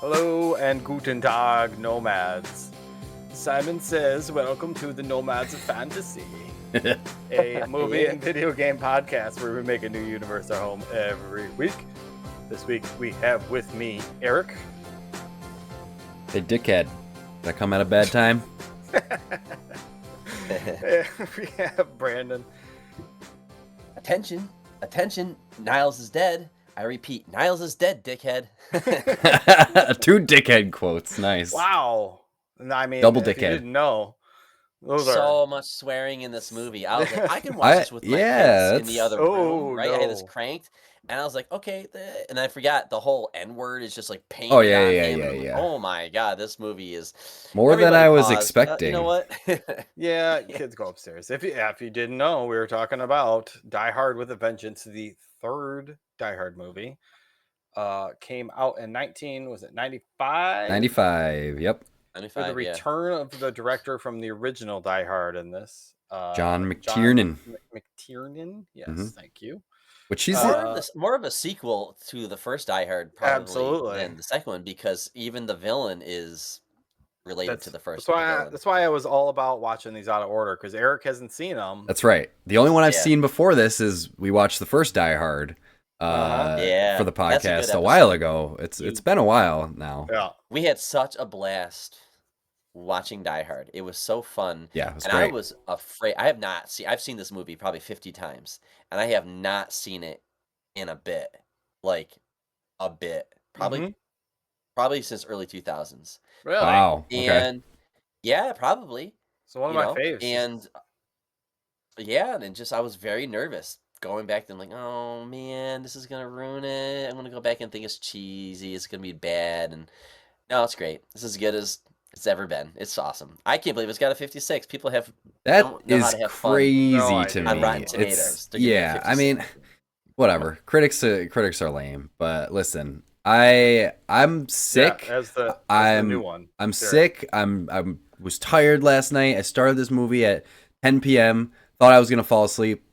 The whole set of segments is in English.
Hello and guten Tag, nomads. Simon says, welcome to the Nomads of Fantasy, a movie and video game podcast where we make a new universe our home every week. This week we have with me Eric. Hey, dickhead. Did I come at a bad time? We have Brandon. Attention, Niles is dead. I repeat, Niles is dead, dickhead. 2 dickhead quotes. Nice. Wow. I mean, Double if you dickhead. didn't know, those So are... much swearing in this movie. I was like, I can watch this with my kids in the other room, right? I had this cranked, and I was like, okay. And I forgot the whole N-word is just like painted on him. Yeah. Oh my god, this movie is More than I was paused. expecting. You know what? Yeah, kids go upstairs. If you didn't know, we were talking about Die Hard with a Vengeance, the third Die Hard movie. Came out in 95? 95, yep. 95, For the return of the director from the original Die Hard in this. John McTiernan. John McTiernan? Yes, thank you. Which he's more of a sequel to the first Die Hard, probably, absolutely, than the second one, because even the villain is related to the first. That's why I was all about watching these out of order, because Eric hasn't seen them. That's right. The only one I've seen before this is we watched the first Die Hard for the podcast a while ago. It's been a while now. Yeah, we had such a blast watching Die Hard. It was so fun. Yeah, it was and great. I was afraid. I've seen this movie probably 50 times, and I have not seen it in a bit, probably since early 2000s. Really? Wow. Okay. And yeah, probably. So one of my faves. And yeah, and just I was very nervous going back and like, oh man, this is gonna ruin it. I'm gonna go back and think it's cheesy. It's gonna be bad. And no, it's great. It's as good as it's ever been. It's awesome. I can't believe it's got a 56. People that don't know is how to have crazy fun to me. on Rotten Tomatoes. Yeah, I mean, whatever. Critics are lame, but listen, I'm sick. Yeah, as the new one. I'm sick. I was tired last night. I started this movie at 10 p.m. Thought I was gonna fall asleep.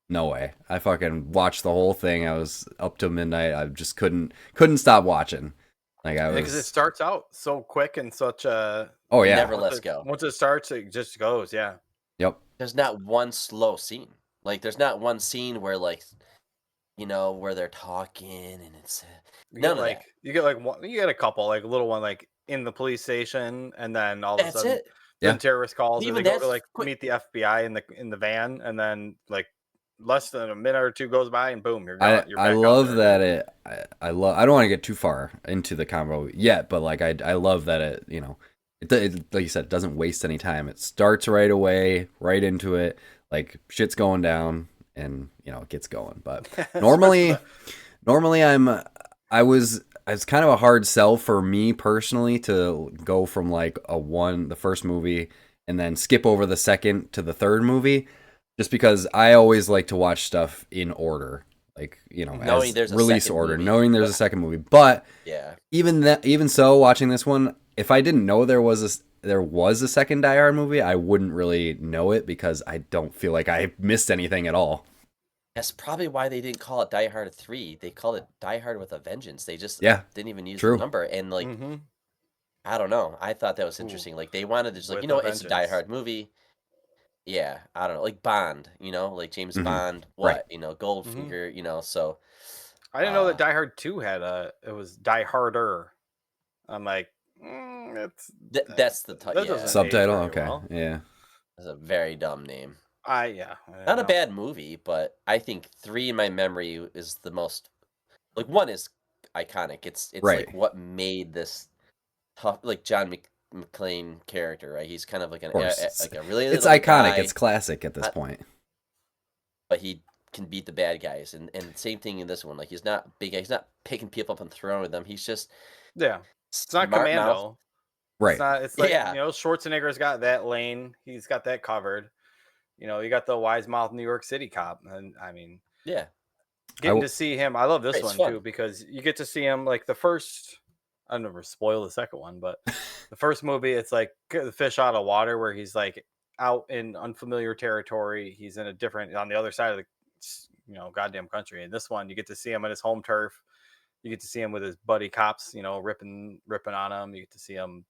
No way. I fucking watched the whole thing. I was up till midnight. I just couldn't stop watching. Like because it starts out so quick and such a never lets go. Once it starts, it just goes. Yeah. Yep. There's not one slow scene. Like there's not one scene where where they're talking and it's none of that. You get a couple, like a little one, like in the police station, and then all of a sudden, then terrorist calls, and they go to meet the FBI in the van, and then like less than a minute or two goes by, and boom, you're back. I love that I don't want to get too far into the convo yet, but like I love that it like you said, it doesn't waste any time. It starts right away, right into it, like shit's going down, and it gets going. But normally it's kind of a hard sell for me personally to go from like the first movie and then skip over the second to the third movie, just because I always like to watch stuff in order, like knowing there's a release second order, movie. knowing there's a second movie. But yeah, even so, watching this one, if I didn't know there was a second Die Hard movie, I wouldn't really know it, because I don't feel like I missed anything at all. That's probably why they didn't call it Die Hard 3. They called it Die Hard with a Vengeance. They just didn't even use the number. And like, I don't know. I thought that was interesting. Like they wanted to just it's a Die Hard movie. Yeah, I don't know. Like Bond, like James Bond, Goldfinger, so. I didn't know that Die Hard 2 it was Die Harder. I'm like, that's the subtitle. Okay, well. Yeah. That's a very dumb name. Not a bad movie, but I think 3 in my memory is the most. Like 1 is iconic. It's like what made this tough, like John McClane character, right? He's kind of like a really. It's iconic. Guy, it's classic at this point. But he can beat the bad guys, and same thing in this one. Like he's not big. He's not picking people up and throwing them. He's just It's not Commando. Mouth. Right. It's like Schwarzenegger's got that lane. He's got that covered. You got the wise mouth New York City cop, and I mean, getting to see him. I love this one too, because you get to see him like the first. I'll never spoil the second one, but the first movie, it's like the fish out of water, where he's like out in unfamiliar territory. He's in on the other side of the goddamn country. And this one, you get to see him on his home turf. You get to see him with his buddy cops, ripping on him. You get to see him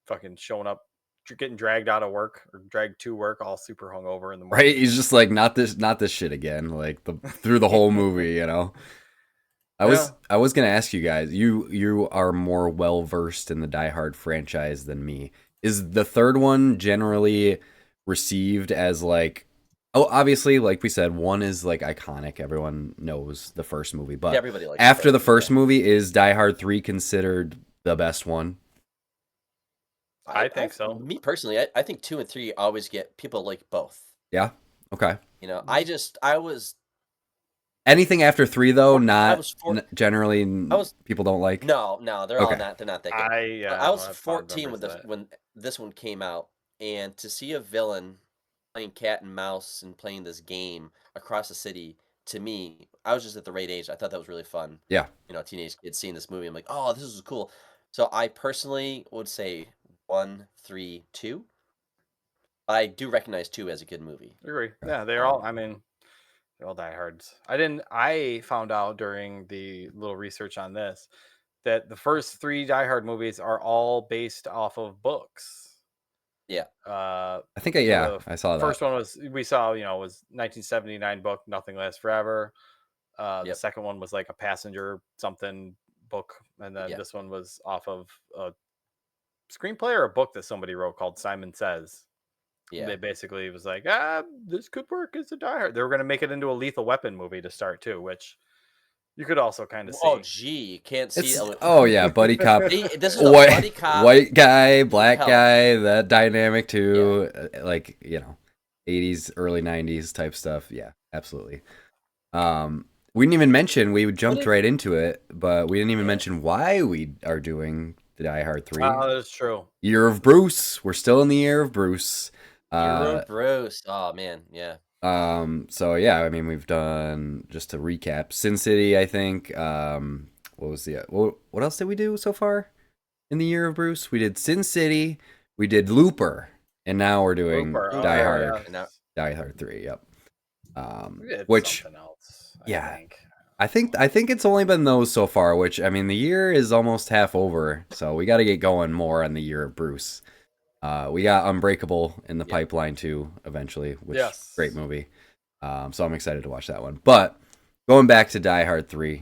fucking showing up, getting dragged out of work or dragged to work, all super hungover in the morning. Right? He's just like, not this shit again. Like through the whole movie, I was gonna ask you guys. You are more well versed in the Die Hard franchise than me. Is the third one generally received as like? Oh, obviously, like we said, one is like iconic. Everyone knows the first movie, but everybody likes after the first movie, is Die Hard 3 considered the best one? I think so. Me personally, I think 2 and 3 always get people like both. Yeah. Okay. I was. Anything after 3 though, generally people don't like. No, they're all not. They're not that good. I was 14 when this one came out, and to see a villain playing cat and mouse and playing this game across the city, to me, I was just at the right age. I thought that was really fun. Yeah. Teenage kids seeing this movie, I'm like, oh, this is cool. So I personally would say 1, 3, 2. I do recognize 2 as a good movie. I agree. Yeah, they're all. I mean, they're all diehards. I found out during the little research on this that the first 3 Die Hard movies are all based off of books. Yeah. I think I saw that. First one was 1979 book, Nothing Lasts Forever. The second one was like a passenger something book, and then this one was off of a screenplay or a book that somebody wrote called Simon Says. Yeah. They basically was like, this could work as a Die Hard. They were going to make it into a Lethal Weapon movie to start too, which you could also kind of see. Oh, gee, can't see. Oh yeah, buddy cop. This is a buddy cop. White guy, black guy, that dynamic too. Yeah. Like 80s, early 90s type stuff. Yeah, absolutely. We didn't even mention. We jumped right into it, but we didn't even mention why we are doing the Die Hard 3. Oh, that's true. Year of Bruce. We're still in the year of Bruce. Bruce. Oh man, yeah. So yeah, I mean, we've done, just to recap, Sin City, I think. What else did we do so far in the year of Bruce? We did Sin City, we did Looper, and now we're doing Die Hard. Yeah. Die Hard 3. Yep. Which something else, I think it's only been those so far, which, I mean, the year is almost half over, so we got to get going more on the year of Bruce. We got Unbreakable in the pipeline too, eventually, which great movie. So I'm excited to watch that one. But going back to Die Hard 3,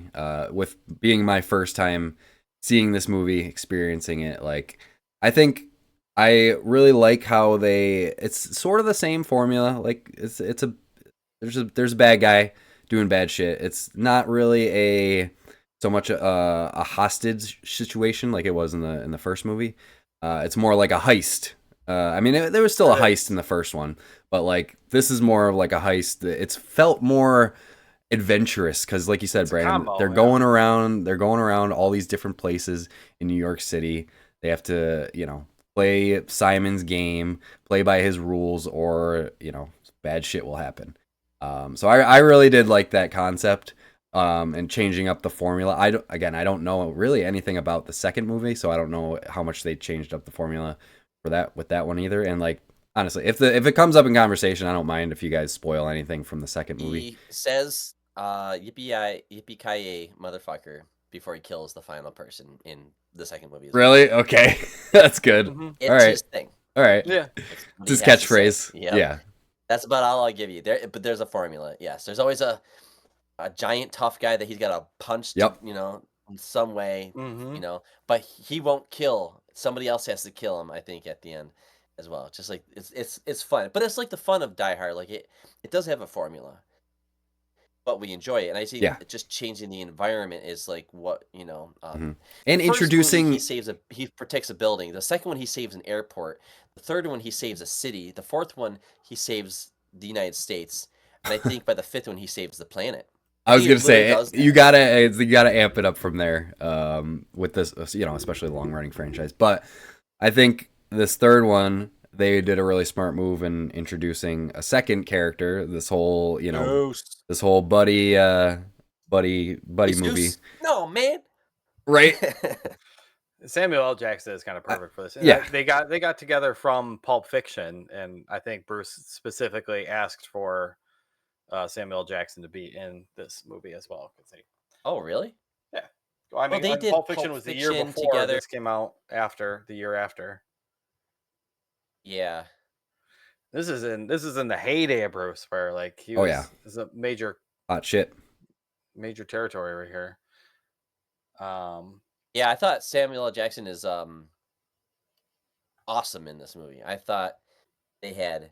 with being my first time seeing this movie, experiencing it, like, I think I really like how it's sort of the same formula. Like, there's a bad guy doing bad shit. It's not really so much a hostage situation like it was in the first movie. It's more like a heist. I mean, there was still a heist in the first one, but like this is more of like a heist. It's felt more adventurous because, like you said, Brandon, they're going around all these different places in New York City. They have to, play Simon's game, play by his rules, or bad shit will happen. So I really did like that concept. And changing up the formula. I don't know really anything about the second movie, so I don't know how much they changed up the formula for that with that one either. And like, honestly, if it comes up in conversation, I don't mind if you guys spoil anything from the second movie. He says, yippee-ki-yay, motherfucker, before he kills the final person in the second movie. Really? Okay. That's good. Mm-hmm. It's all right. His thing. All right. Yeah. It's his catchphrase. Yeah. That's about all I'll give you. But there's a formula. Yes. There's always a giant tough guy that he's got to punch, in some way, but he won't kill. Somebody else has to kill him, I think, at the end as well. Just like it's fun, but it's like the fun of Die Hard. Like it does have a formula, but we enjoy it. And I see just changing the environment is like what, and introducing, he protects a building. The second one, he saves an airport. The third one, he saves a city. The fourth one, he saves the United States. And I think by the fifth one, he saves the planet. I was gonna say you gotta amp it up from there with this, especially long running franchise. But I think this third one, they did a really smart move in introducing a second character. This whole this whole buddy movie. No, man. Right. Samuel L. Jackson is kind of perfect for this. Yeah, they got together from Pulp Fiction, and I think Bruce specifically asked for Samuel L. Jackson to be in this movie as well. Oh, really? Yeah. I mean, they did Pulp Fiction was the year before. Together. This came out the year after. Yeah. This is in the heyday of Bruce, where like he was. This is a major hot shit. Major territory right here. Yeah, I thought Samuel L. Jackson is awesome in this movie. I thought they had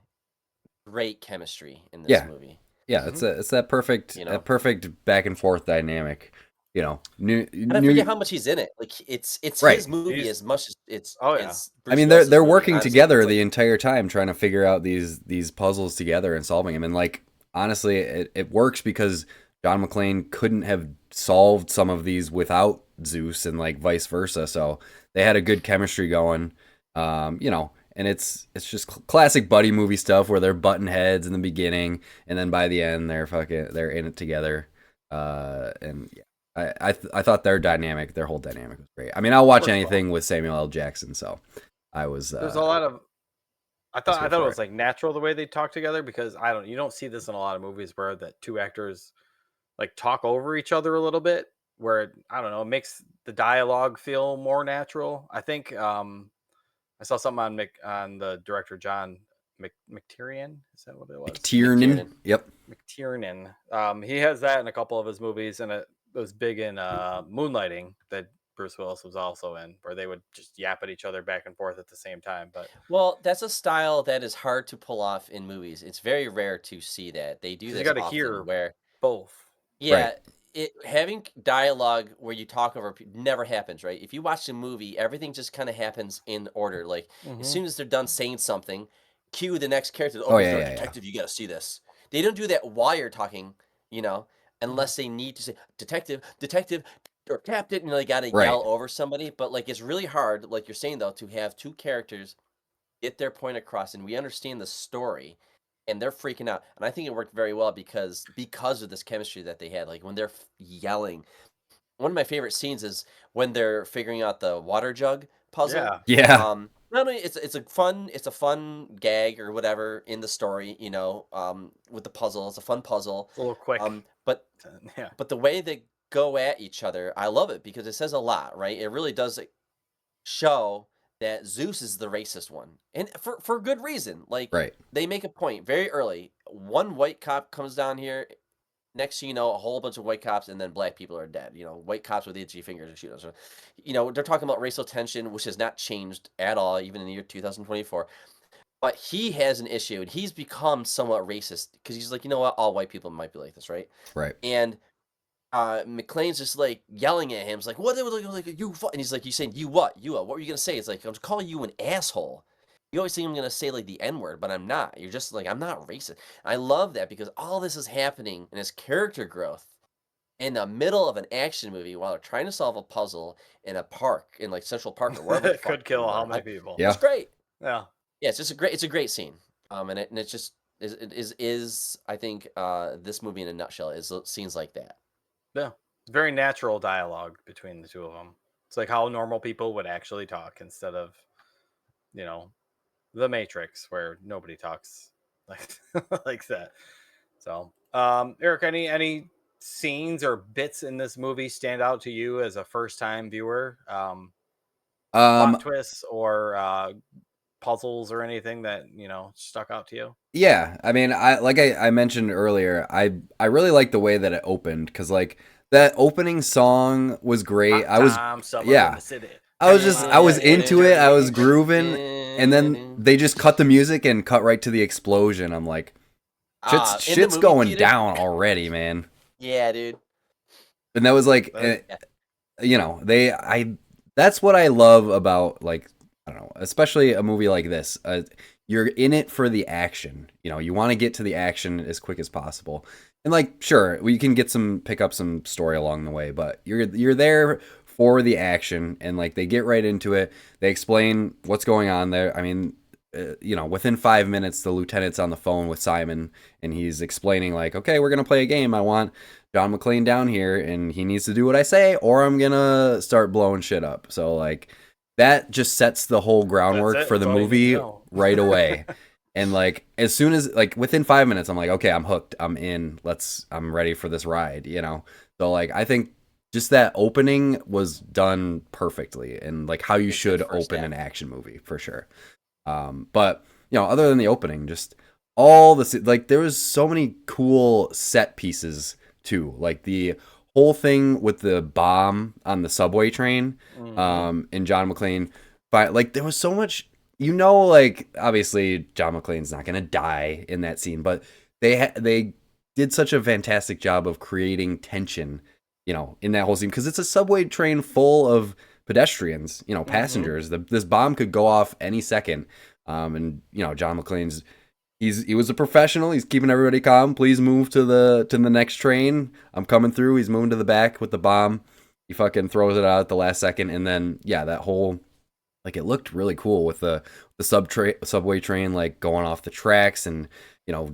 great chemistry in this movie. Yeah, it's that perfect perfect back and forth dynamic. You know, I forget how much he's in it. Like it's his movie as much as it's. I mean, they're working together the entire time trying to figure out these puzzles together and solving them. And like honestly, it works because John McClane couldn't have solved some of these without Zeus, and like vice versa. So they had a good chemistry going. You know, and it's just classic buddy movie stuff where they're butting heads in the beginning, and then by the end they're in it together. And yeah. I thought their whole dynamic was great. I mean, I'll watch anything with Samuel L. Jackson, so I was. There's a lot of. I thought it was like natural the way they talk together, because you don't see this in a lot of movies where the two actors like talk over each other a little bit, where I don't know, it makes the dialogue feel more natural. I think I saw something on the director John McTiernan. Is that what it was? McTiernan. Yep. McTiernan. He has that in a couple of his movies, and it was big in Moonlighting that Bruce Willis was also in, where they would just yap at each other back and forth at the same time. But that's a style that is hard to pull off in movies. It's very rare to see that. They do this you gotta hear where both. Yeah, having dialogue where you talk over never happens, right? If you watch a movie, everything just kind of happens in order. Like as soon as they're done saying something, cue the next character. Detective, you gotta see this. They don't do that while you're talking, you know. Unless they need to say detective, or captain, and they got to yell over somebody. But like, it's really hard, like you're saying though, to have two characters get their point across, and we understand the story, and they're freaking out. And I think it worked very well because of this chemistry that they had. Like when they're yelling, one of my favorite scenes is when they're figuring out the water jug puzzle. Yeah. Not only it's a fun gag or whatever in the story, you know, with the puzzle. It's a fun puzzle. It's a little quick. But the way they go at each other, I love it because it says a lot, right? It really does show that Zeus is the racist one, and for good reason. Like they make a point very early. One white cop comes down here. Next thing you know, a whole bunch of white cops, and then black people are dead. You know, white cops with itchy fingers and shoot us. You know, they're talking about racial tension, which has not changed at all, even in the year 2024. But he has an issue, and he's become somewhat racist because he's like, you know what, all white people might be like this, right? Right. And McClane's just like yelling at him. It's like, what? Like you? And he's like, you saying you what? You what? What were you gonna say? It's like, I'm calling you an asshole. You always think I'm going to say like the N-word, but I'm not. You're just like, I'm not racist. I love that because all this is happening in his character growth in the middle of an action movie while they're trying to solve a puzzle in a park, in like Central Park or wherever. It could kill how many people. Yeah. It's great. Yeah. Yeah, it's a great scene. And it just is I think this movie in a nutshell is scenes like that. Yeah. It's very natural dialogue between the two of them. It's like how normal people would actually talk instead of, you know, The Matrix, where nobody talks like like that. So, Eric, any scenes or bits in this movie stand out to you as a first-time viewer? Plot twists or puzzles or anything that stuck out to you? Yeah, I mean, I mentioned earlier, I really like the way that it opened because like that opening song was great. I was into it. I was grooving, and then they just cut the music and cut right to the explosion. I'm like, shit's going down already, man. Yeah, dude. And that was like, that's what I love about, like, I don't know, especially a movie like this. You're in it for the action. You want to get to the action as quick as possible. And like, sure, we can pick up some story along the way, but you're there for the action, and like they get right into it. They explain what's going on there. I mean, within 5 minutes, the lieutenant's on the phone with Simon, and he's explaining like, okay, we're gonna play a game. I want John McClane down here, and he needs to do what I say, or I'm gonna start blowing shit up. So like, that just sets the whole groundwork for the movie right away. And like, as soon as like within 5 minutes, I'm like, okay, I'm hooked. I'm in. I'm ready for this ride. So like, I think just that opening was done perfectly, and like how you should open an action movie for sure. But other than the opening, just all the like there was so many cool set pieces too, like the whole thing with the bomb on the subway train, and John McClane. But like there was so much, like obviously John McClane's not gonna die in that scene, but they did such a fantastic job of creating tension, in that whole scene, because it's a subway train full of pedestrians, passengers. This bomb could go off any second, and John McClane's. He was a professional. He's keeping everybody calm. Please move to the next train. I'm coming through. He's moving to the back with the bomb. He fucking throws it out at the last second, and then that whole, like, it looked really cool with the subway train like going off the tracks and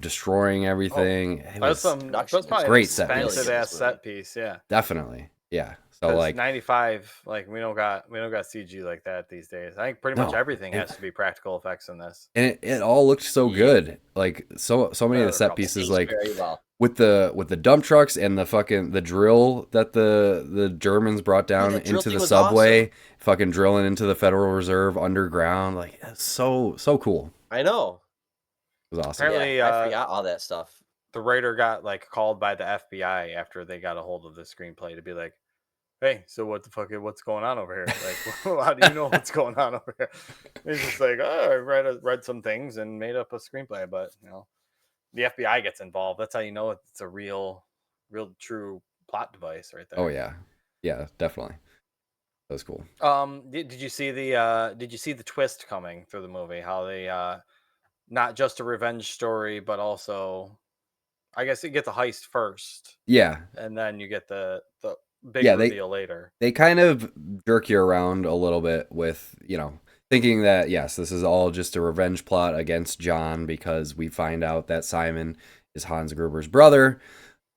destroying everything. That's probably great expensive ass set piece. Yeah, definitely. Yeah. So like 95, like we don't got CG like that these days. I think pretty much everything has to be practical effects in this. And it all looked so good. Like so many of the set pieces, like with the dump trucks and the drill that the Germans brought down into the subway, awesome. Fucking drilling into the Federal Reserve underground. Like it's so cool. I know. It was awesome. Apparently, I forgot all that stuff. The writer got like called by the FBI after they got a hold of the screenplay to be like, hey, so what's going on over here? Like, how do you know what's going on over here? He's just like, oh, I read some things and made up a screenplay, but the FBI gets involved. That's how you know it's a real true plot device right there. Oh yeah, definitely. That was cool. Did you see the twist coming through the movie? How they not just a revenge story, but also, I guess you get the heist first. Yeah, and then you get the big reveal later. They kind of jerk you around a little bit with, thinking that, yes, this is all just a revenge plot against John because we find out that Simon is Hans Gruber's brother.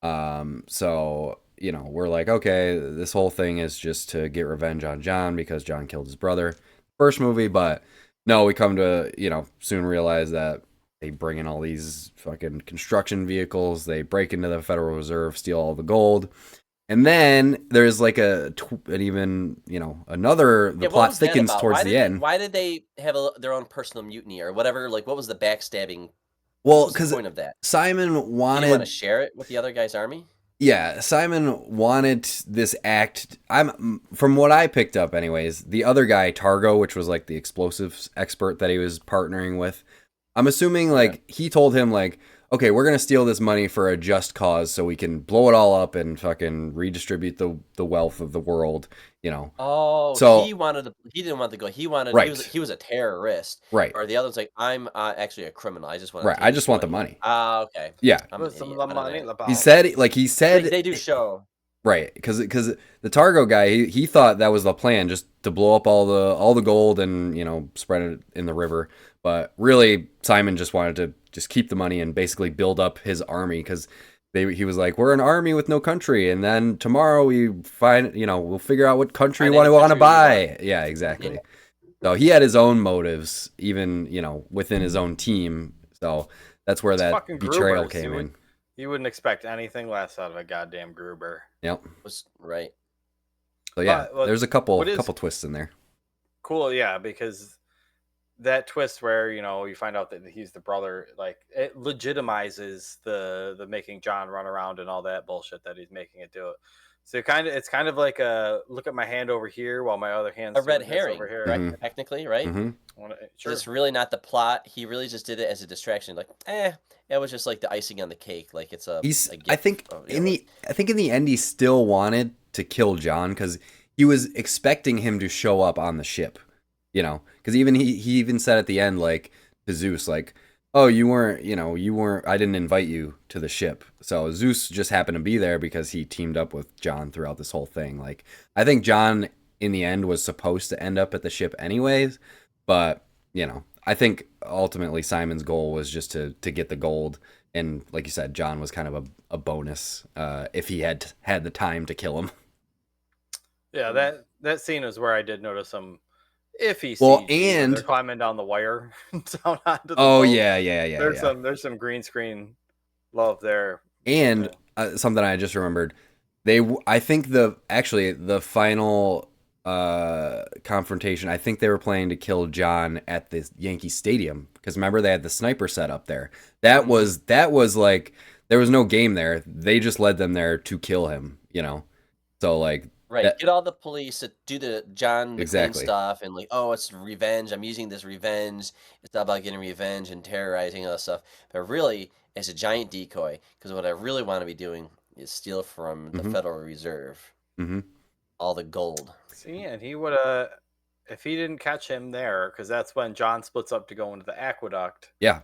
So, we're like, okay, this whole thing is just to get revenge on John because John killed his brother first movie. But no, we come to, soon realize that they bring in all these fucking construction vehicles. They break into the Federal Reserve, steal all the gold. And then there's like the plot thickens towards the end. Why did they have their own personal mutiny or whatever? Like, what was the backstabbing? Well, because the point of that? Simon wanted... Did you want to share it with the other guy's army? Yeah, Simon wanted this act... From what I picked up anyways, the other guy, Targo, which was like the explosives expert that he was partnering with, I'm assuming he told him like, okay, we're going to steal this money for a just cause so we can blow it all up and fucking redistribute the wealth of the world, Oh, so he didn't want to go. He wanted, he was a terrorist. Right. Or the other one's like, I'm actually a criminal. I just want I just want the money. Okay. Yeah. He said they do show. Right. Because the Targo guy, he thought that was the plan, just to blow up all the gold and, spread it in the river. But really, Simon just wanted to just keep the money and basically build up his army because he was like, we're an army with no country. And then tomorrow we find, we'll figure out what country we want to buy. Yeah, exactly. Yeah. So he had his own motives, even, within his own team. So that's where that betrayal came in. You wouldn't expect anything less out of a goddamn Gruber. Yep. Was right. So yeah, there's a couple twists in there. Cool, yeah, because that twist where you find out that he's the brother, like it legitimizes the making John run around and all that bullshit that he's making it do it. So it's kind of like a look at my hand over here while my other hand's a red herring over here, right? Technically, right? Mm-hmm. Sure. It's really not the plot. He really just did it as a distraction. Like, it was just like the icing on the cake. Like it's a. I think in the end he still wanted to kill John because he was expecting him to show up on the ship. Because even he even said at the end, like, to Zeus, like, oh, you weren't, I didn't invite you to the ship. So Zeus just happened to be there because he teamed up with John throughout this whole thing. Like, I think John, in the end, was supposed to end up at the ship anyways. But, I think ultimately Simon's goal was just to get the gold. And like you said, John was kind of a bonus if he had the time to kill him. Yeah, that scene is where I did notice some iffy well, CG, and they're climbing down the wire down onto the boat. Yeah. There's some green screen love there. And something I just remembered, I think the final confrontation, I think they were planning to kill John at the Yankee Stadium, because remember they had the sniper set up there. That was like, there was no game there. They just led them there to kill him, So like, right, get all the police to do the John McClane stuff, and like, oh, it's revenge. I'm using this revenge. It's not about getting revenge and terrorizing all that stuff, but really, it's a giant decoy. Because what I really want to be doing is steal from the Federal Reserve all the gold. See, and he would have, if he didn't catch him there, because that's when John splits up to go into the aqueduct. Yeah.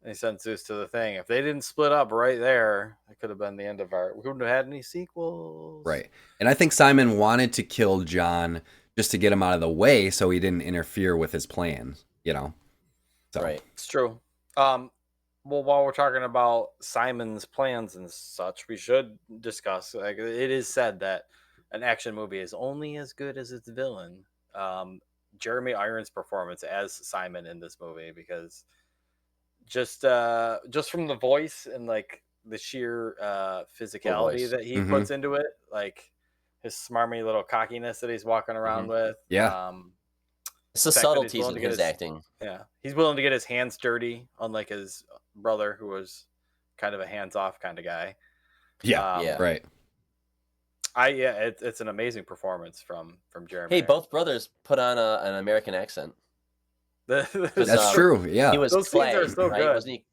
And he sends Zeus to the thing. If they didn't split up right there, it could have been the end of we wouldn't have had any sequels. Right. And I think Simon wanted to kill John just to get him out of the way so he didn't interfere with his plans, So. Right. It's true. Well, while we're talking about Simon's plans and such, we should discuss, like, it is said that an action movie is only as good as its villain. Jeremy Irons' performance as Simon in this movie, because just from the voice and like the sheer physicality that he puts into it, like his smarmy little cockiness that he's walking around with. Yeah. It's the subtleties in his acting. Yeah. He's willing to get his hands dirty, unlike his brother, who was kind of a hands-off kind of guy. Yeah. Right. It's an amazing performance from Jeremy. Hey, both brothers put on an American accent. That's true. Yeah, he was those Clay, scenes are so right? Good. Wasn't he?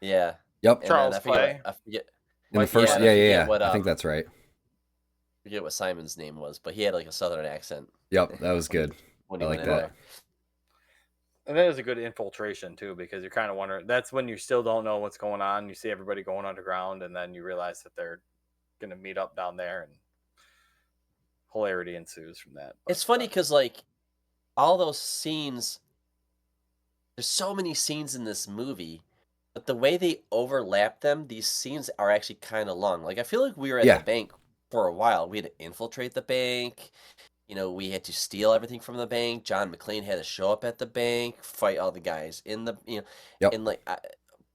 Yeah. Yep. Charles Clay. I forget. In the first, yeah. I think that's right. I forget what Simon's name was, but he had like a southern accent. Yep, that was good. I like that. And that is a good infiltration too, because you're kind of wondering. That's when you still don't know what's going on. You see everybody going underground, and then you realize that they're going to meet up down there, and hilarity ensues from that. It's funny because like all those scenes, there's so many scenes in this movie, but the way they overlap them, these scenes are actually kind of long. Like I feel like we were at the bank for a while. We had to infiltrate the bank. We had to steal everything from the bank. John McClane had to show up at the bank, fight all the guys in the, and like,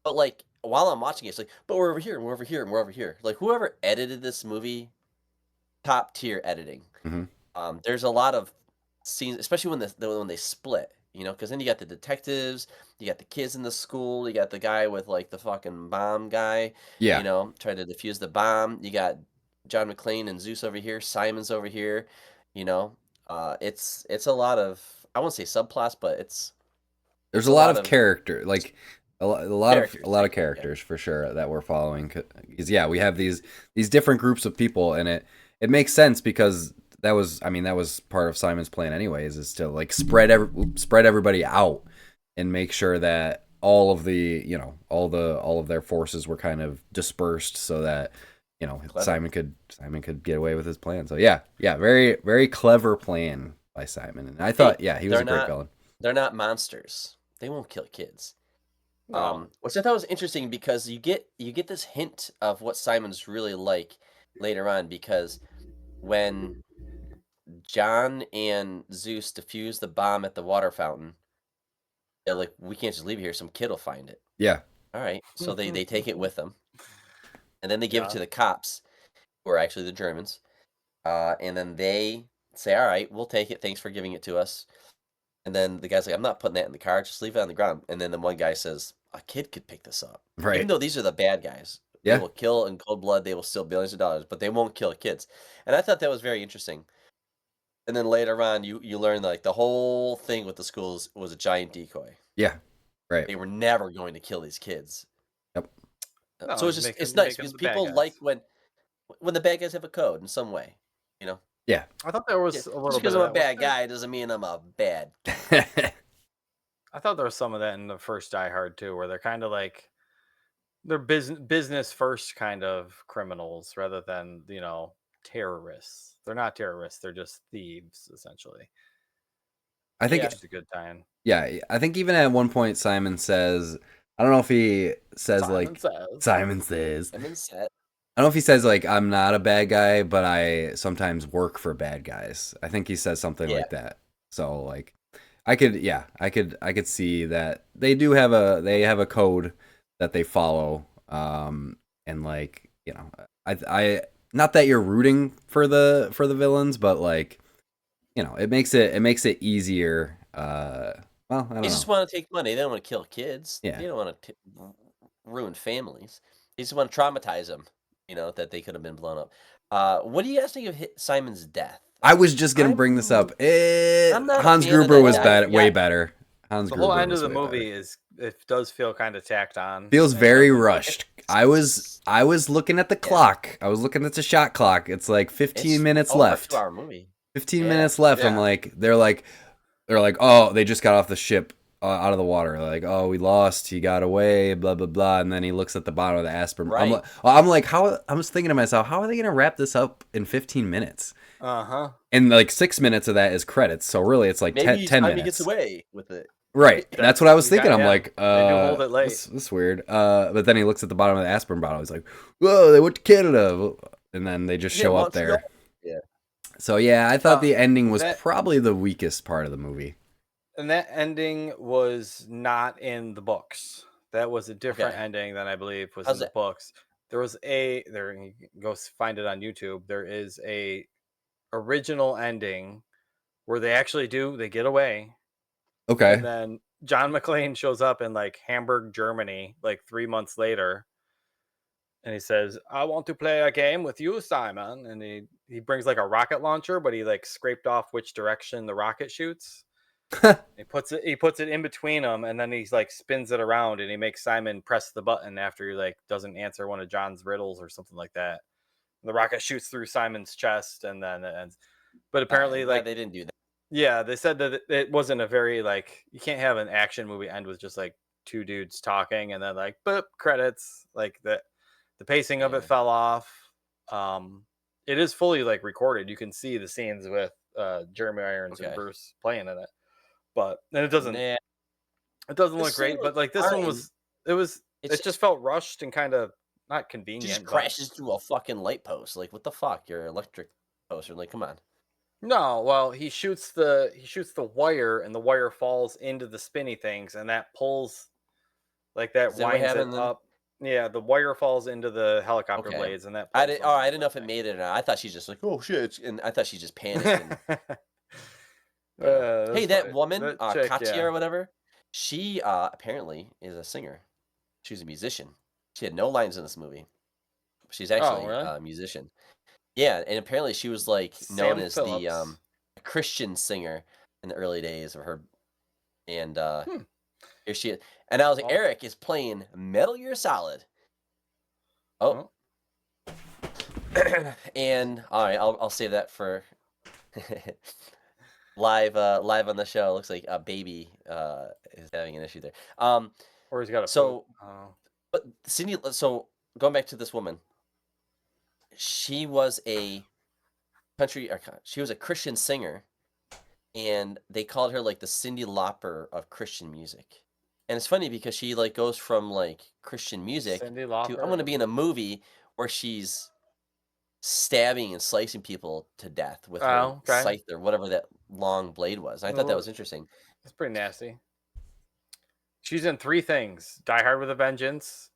but like while I'm watching it, it's like, but we're over here and we're over here and we're over here. Like whoever edited this movie, top tier editing. There's a lot of scenes, especially when they split, because then you got the detectives, you got the kids in the school, you got the guy with like the fucking bomb guy, trying to defuse the bomb. You got John McClane and Zeus over here, Simon's over here. It's a lot of, I won't say subplots, but there's a lot of character, like a lot of characters for sure that we're following. Because we have these different groups of people, and it makes sense because that was part of Simon's plan anyways, is to like spread everybody out and make sure that all of the all of their forces were kind of dispersed so that Simon could get away with his plan. So very, very clever plan by Simon. And I thought, he was a great villain. They're not monsters. They won't kill kids. Which I thought was interesting because you get this hint of what Simon's really like later on, because when John and Zeus defuse the bomb at the water fountain, they're like, we can't just leave it here. Some kid will find it. Yeah. All right. So they take it with them. And then they give it to the cops, who are actually the Germans. And then they say, all right, we'll take it. Thanks for giving it to us. And then the guy's like, I'm not putting that in the car. Just leave it on the ground. And then the one guy says, a kid could pick this up. Right. Even though these are the bad guys. They will kill in cold blood. They will steal billions of dollars, but they won't kill kids. And I thought that was very interesting. And then later on, you learn like the whole thing with the schools was a giant decoy. Yeah. Right. They were never going to kill these kids. No, so it's nice because people like when the bad guys have a code in some way, Yeah, I thought there was a little bit. Just because I'm a bad guy doesn't mean I'm a bad guy. I thought there was some of that in the first Die Hard too, where they're kind of like they're business first kind of criminals rather than terrorists. They're not terrorists; they're just thieves essentially. I think it's a good time. Yeah, I think even at one point Simon says, I don't know if he says Simon says. I don't know if he says like, I'm not a bad guy, but I sometimes work for bad guys. I think he says something like that. So like, I could see that they have a code that they follow. And like, I not that you're rooting for the villains, but like, you know, it makes it easier. Well, I don't know. They just want to take money. They don't want to kill kids. Yeah. They don't want to ruin families. They just want to traumatize them. You know, that they could have been blown up. What do you guys think of Simon's death? I was just gonna bring this up. Hans Gruber was way better. Hans the Gruber whole end of the movie does feel kind of tacked on. Feels very rushed. I was looking at the clock. I was looking at the shot clock. It's like 15 minutes left. 2-hour movie. 15 minutes left. I'm like, they're like, oh, they just got off the ship out of the water. They're like, oh, we lost. He got away. Blah blah blah. And then he looks at the bottom of the aspirin. Right. I'm like, how? I was thinking to myself, how are they gonna wrap this up in 15 minutes? And like 6 minutes of that is credits. So really, it's like 10 minutes. Maybe he gets away with it. Right. That's what I was thinking. I'm like, they do hold it late. This is weird. But then he looks at the bottom of the aspirin bottle. He's like, whoa, they went to Canada. And then they just show up there. Yeah. So yeah, I thought the ending was probably the weakest part of the movie. And that ending was not in the books. That was a different ending than I believe was in the books. There was there you go find it on YouTube. There is a original ending where they actually they get away. Okay. And then John McClane shows up in like Hamburg, Germany, like 3 months later. And he says, I want to play a game with you, Simon. And he brings like a rocket launcher, but he like scraped off which direction the rocket shoots. he puts it in between them, and then he's like spins it around, and he makes Simon press the button after he like doesn't answer one of John's riddles or something like that. And the rocket shoots through Simon's chest, and then it ends. But apparently, like they didn't do that. Yeah, they said that it wasn't a very like you can't have an action movie end with just like two dudes talking and then like boop credits. Like the pacing of it fell off. It is fully like recorded. You can see the scenes with Jeremy Irons and Bruce playing in it, but then it doesn't look great. But like this one was it just felt rushed and kind of not convenient. It just crashes through a fucking light post. Like what the fuck? Your electric poster. Like come on. No, well, he shoots the wire, and the wire falls into the spinny things, and that pulls, like that winds it up. Yeah, the wire falls into the helicopter blades, and that. I didn't know if it made it or not. I thought she's just like, oh shit, and I thought she just panicked. Hey, that woman, Katya or whatever, she apparently is a singer. She's a musician. She had no lines in this movie. She's actually a musician. Yeah, and apparently she was like known as the Christian singer in the early days of her, and here she is. And I was like, Eric is playing Metal Gear Solid. Oh, and all right, I'll save that for live on the show. Looks like a baby is having an issue there. Or he's got a but Cindy. So going back to this woman. She was a Christian singer, and they called her like the Cyndi Lauper of Christian music. And it's funny because she like goes from like Christian music to I'm going to be in a movie where she's stabbing and slicing people to death with her scythe or whatever that long blade was. I thought that was interesting. It's pretty nasty. She's in 3 things: Die Hard with a Vengeance.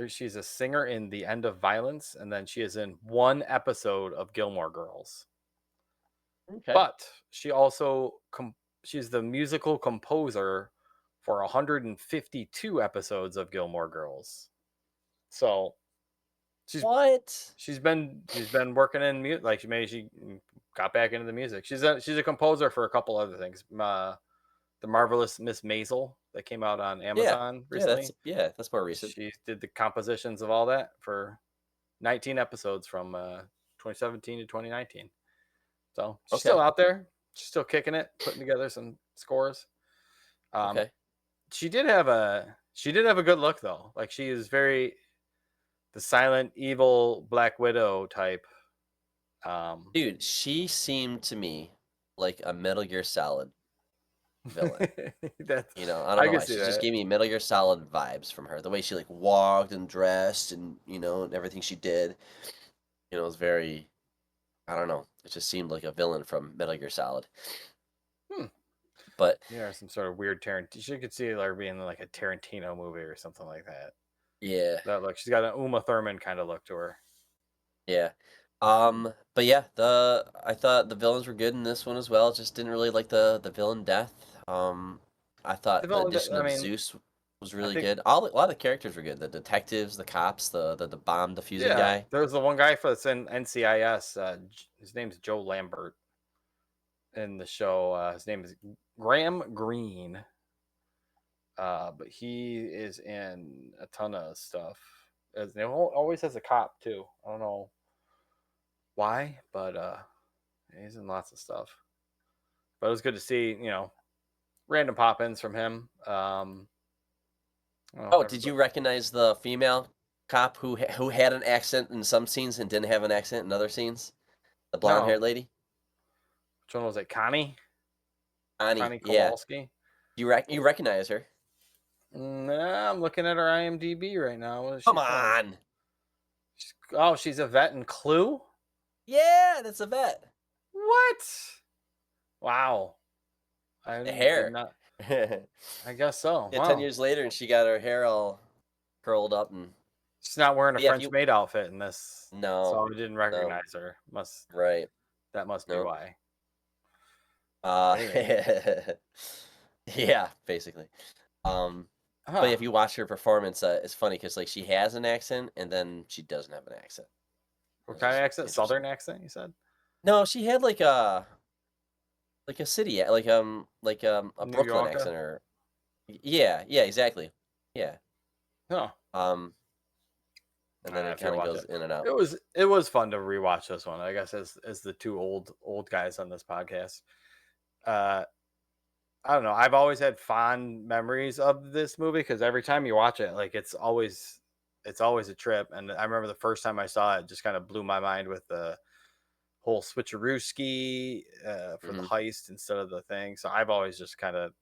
She's a singer in The End of Violence, and then she is in 1 episode of Gilmore Girls. Okay. But she also she's the musical composer for 152 episodes of Gilmore Girls. So she's been working in music. Like she got back into the music. She's a composer for a couple other things. The Marvelous Miss Maisel that came out on Amazon recently. That's more recent. She did the compositions of all that for 19 episodes from 2017 to 2019. So she's still out there. She's still kicking it, putting together some scores. She did have a good look though. Like she is very the silent, evil Black Widow type. Dude, she seemed to me like a Metal Gear Solid villain. I don't know why. She just gave me Metal Gear Solid vibes from her. The way she like walked and dressed and and everything she did. It was very, I don't know. It just seemed like a villain from Metal Gear Solid. But some sort of weird Tarantino. You could see her being like a Tarantino movie or something like that. Yeah. That look. She's got an Uma Thurman kind of look to her. Yeah. But yeah, I thought the villains were good in this one as well. Just didn't really like the villain death. I thought the addition I of mean, Zeus was I really think, good. A lot of the characters were good. The detectives, the cops, the bomb defusing yeah, guy. there's the one guy that's in NCIS. His name's Joe Lambert in the show. His name is Graham Greene. But he is in a ton of stuff. As they always has a cop too. I don't know why, but he's in lots of stuff. But it was good to see, random pop-ins from him. Oh, did you recognize the female cop who had an accent in some scenes and didn't have an accent in other scenes? The blonde-haired lady. Which one was it? Connie Connie, yeah. Kowalski. You recognize her? Nah, I'm looking at her IMDb right now. What is Come on. Oh, she's a vet in Clue? Yeah, that's a vet. What? Wow. The hair. I guess so. Yeah, wow. 10 years later, and she got her hair all curled up, and she's not wearing a French maid outfit in this. No, so I didn't recognize her. Right. That must be why. Yeah, basically. But if you watch her performance, it's funny because like she has an accent and then she doesn't have an accent. What kind of accent? Southern accent, you said? No, she had like a city, like a Brooklyn accent, or yeah, exactly, yeah. Huh. And then it kind of goes in and out. It was fun to rewatch this one, I guess, as the two old guys on this podcast. I don't know. I've always had fond memories of this movie because every time you watch it, like it's always a trip. And I remember the first time I saw it, just kind of blew my mind with the whole switcherooski for the heist instead of the thing. So I've always just kind of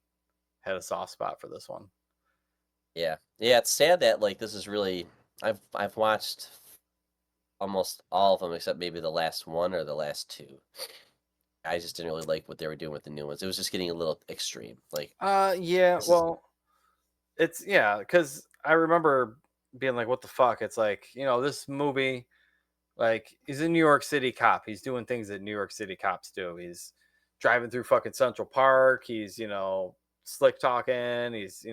had a soft spot for this one. Yeah, it's sad that like this is really I've watched almost all of them except maybe the last one or the last two. I just didn't really like what they were doing with the new ones. It was just getting a little extreme. Like, yeah, well, because I remember being like, what the fuck? It's like, this movie, like, he's a New York City cop. He's doing things that New York City cops do. He's driving through fucking Central Park. He's, slick talking. He's,